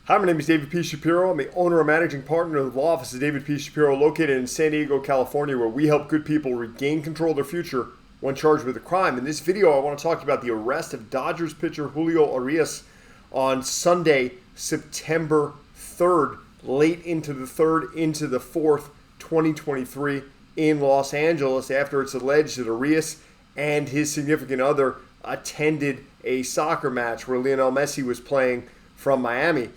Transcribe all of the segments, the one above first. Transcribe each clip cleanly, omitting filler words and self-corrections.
Hi, my name is David P Shapiro. I'm the owner and managing partner of the law office of David P Shapiro, located in San Diego, California, where we help good people regain control of their future when charged with a crime. In this video, I want to talk about the arrest of Dodgers pitcher Julio Arias on Sunday, September 3rd, late into the 3rd, into the 4th, 2023 in Los Angeles, after it's alleged that Arias and his significant other attended a soccer match where Lionel Messi was playing from Miami.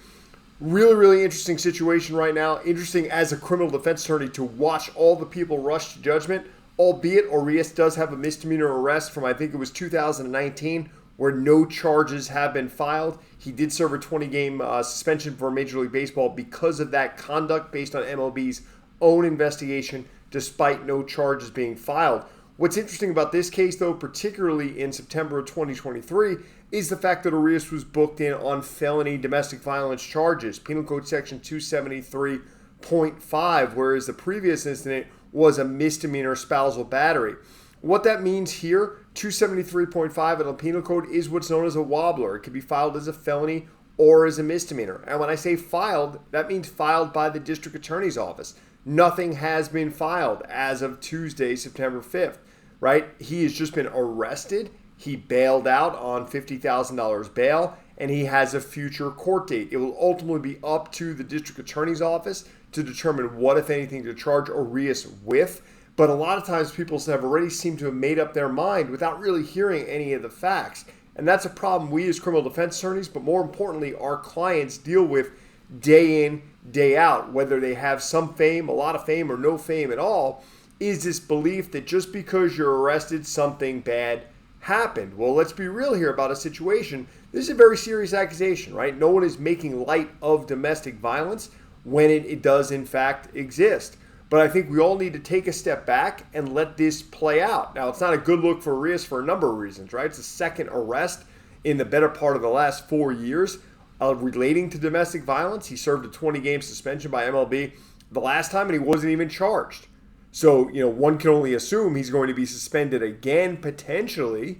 Really interesting situation right now. Interesting as a criminal defense attorney to watch all the people rush to judgment, albeit Aureus does have a misdemeanor arrest from, I think it was 2019, where no charges have been filed. He did serve a 20-game suspension for Major League Baseball because of that conduct based on MLB's own investigation, despite no charges being filed. What's interesting about this case, though, particularly in September of 2023, is the fact that Arias was booked in on felony domestic violence charges, Penal Code section 273.5, whereas the previous incident was a misdemeanor spousal battery. What that means here, 273.5 in the Penal Code is what's known as a wobbler. It can be filed as a felony or as a misdemeanor. And when I say filed, that means filed by the district attorney's office. Nothing has been filed as of Tuesday, September 5th, right? He has just been arrested. He bailed out on $50,000 bail, and he has a future court date. It will ultimately be up to the district attorney's office to determine what, if anything, to charge Arias with. But a lot of times people have already seemed to have made up their mind without really hearing any of the facts. And that's a problem we as criminal defense attorneys, but more importantly, our clients deal with day in, day out, whether they have some fame, a lot of fame, or no fame at all, is this belief that just because you're arrested, something bad happened. Well, let's be real here about a situation. This is a very serious accusation, right? No one is making light of domestic violence when it does in fact exist. But I think we all need to take a step back and let this play out. Now, it's not a good look for Reus for a number of reasons, right? It's the second arrest in the better part of the last 4 years relating to domestic violence. He served a 20-game suspension by MLB the last time, and he wasn't even charged. So, one can only assume he's going to be suspended again, potentially,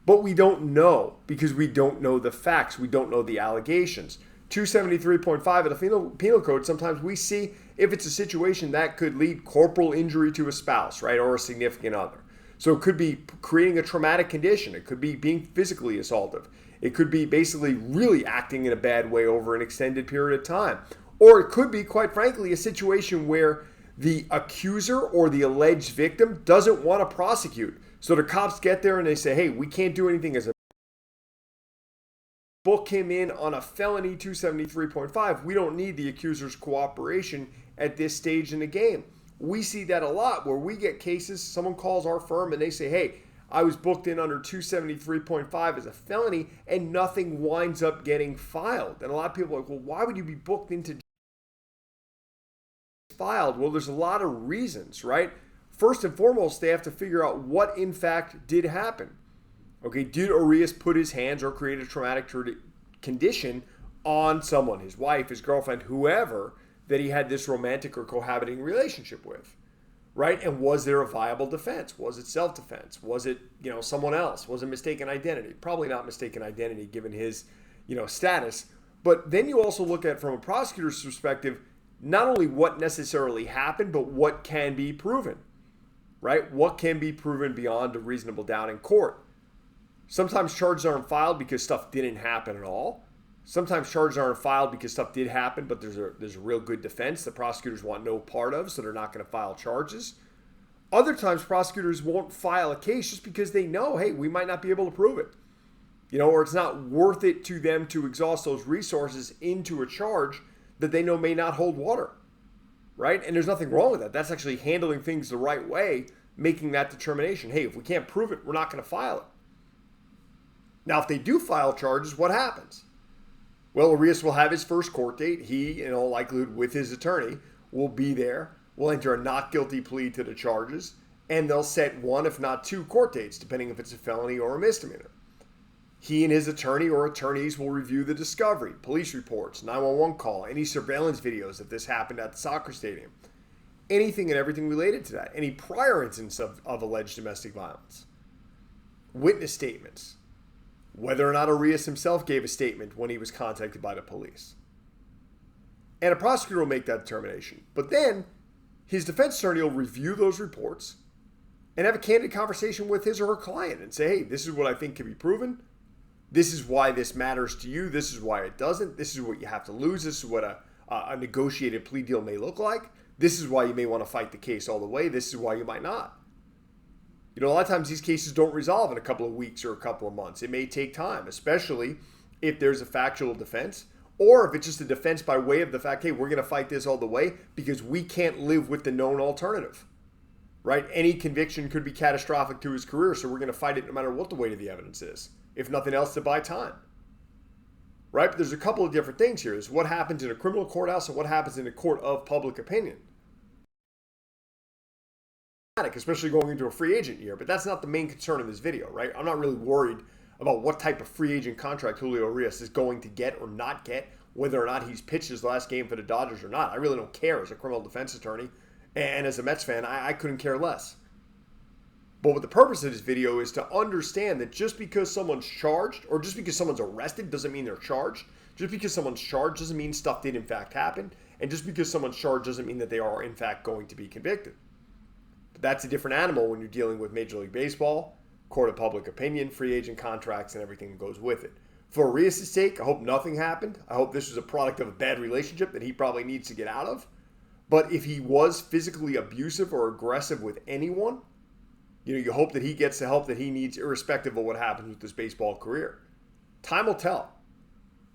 but we don't know because we don't know the facts. We don't know the allegations. 273.5 of the Penal Code, sometimes we see if it's a situation that could lead corporal injury to a spouse, right, or a significant other. So it could be creating a traumatic condition. It could be being physically assaultive. It could be basically really acting in a bad way over an extended period of time. Or it could be, quite frankly, a situation where the accuser or the alleged victim doesn't want to prosecute. So the cops get there and they say, hey, we can't do anything as a book him in on a felony 273.5. We don't need the accuser's cooperation at this stage in the game. We see that a lot where we get cases, someone calls our firm and they say, hey, I was booked in under 273.5 as a felony, and nothing winds up getting filed. And a lot of people are like, well, why would you be booked into filed? Well, there's a lot of reasons, right? First and foremost, they have to figure out what in fact did happen. Okay, did Arias put his hands or create a traumatic condition on someone, his wife, his girlfriend, whoever, that he had this romantic or cohabiting relationship with, right? And was there a viable defense? Was it self-defense? Was it, someone else? Was it mistaken identity? Probably not mistaken identity given his, status. But then you also look at, from a prosecutor's perspective, not only what necessarily happened, but what can be proven, right? What can be proven beyond a reasonable doubt in court. Sometimes charges aren't filed because stuff didn't happen at all. Sometimes charges aren't filed because stuff did happen, but there's a real good defense the prosecutors want no part of, so they're not going to file charges. Other times, prosecutors won't file a case just because they know, hey, we might not be able to prove it. Or it's not worth it to them to exhaust those resources into a charge that they know may not hold water, right? And there's nothing wrong with that. That's actually handling things the right way, making that determination. Hey, if we can't prove it, we're not going to file it. Now, if they do file charges, what happens? Well, Arias will have his first court date. He, in all likelihood, with his attorney, will be there, will enter a not guilty plea to the charges, and they'll set one, if not two, court dates, depending if it's a felony or a misdemeanor. He and his attorney or attorneys will review the discovery, police reports, 911 call, any surveillance videos if this happened at the soccer stadium, anything and everything related to that, any prior incidents of alleged domestic violence, witness statements, whether or not Arias himself gave a statement when he was contacted by the police. And a prosecutor will make that determination. But then his defense attorney will review those reports and have a candid conversation with his or her client and say, hey, this is what I think can be proven. This is why this matters to you. This is why it doesn't. This is what you have to lose. This is what a negotiated plea deal may look like. This is why you may want to fight the case all the way. This is why you might not. You know, a lot of times these cases don't resolve in a couple of weeks or a couple of months. It may take time, especially if there's a factual defense or if it's just a defense by way of the fact, hey, we're going to fight this all the way because we can't live with the known alternative, right? Any conviction could be catastrophic to his career, so we're going to fight it no matter what the weight of the evidence is, if nothing else to buy time, right? But there's a couple of different things here. Is what happens in a criminal courthouse and what happens in a court of public opinion. Especially going into a free agent year, but that's not the main concern of this video, right? I'm not really worried about what type of free agent contract Julio Arias is going to get or not get, whether or not he's pitched his last game for the Dodgers or not. I really don't care as a criminal defense attorney, and as a Mets fan, I couldn't care less. But what the purpose of this video is to understand that just because someone's charged or just because someone's arrested doesn't mean they're charged. Just because someone's charged doesn't mean stuff did in fact happen. And just because someone's charged doesn't mean that they are in fact going to be convicted. But that's a different animal when you're dealing with Major League Baseball, court of public opinion, free agent contracts, and everything that goes with it. For Reus' sake, I hope nothing happened. I hope this was a product of a bad relationship that he probably needs to get out of. But if he was physically abusive or aggressive with anyone, you know, you hope that he gets the help that he needs irrespective of what happens with his baseball career. Time will tell.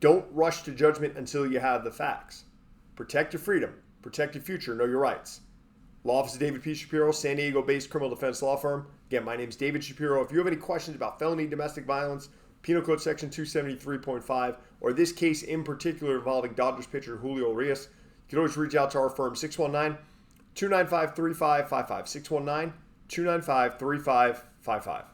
Don't rush to judgment until you have the facts. Protect your freedom. Protect your future. Know your rights. Law Office of David P Shapiro, San Diego-based criminal defense law firm. Again, my name is David Shapiro. If you have any questions about felony domestic violence, Penal Code Section 273.5, or this case in particular involving Dodgers pitcher Julio Urias, you can always reach out to our firm, 619-295-3555, 619-295-3555.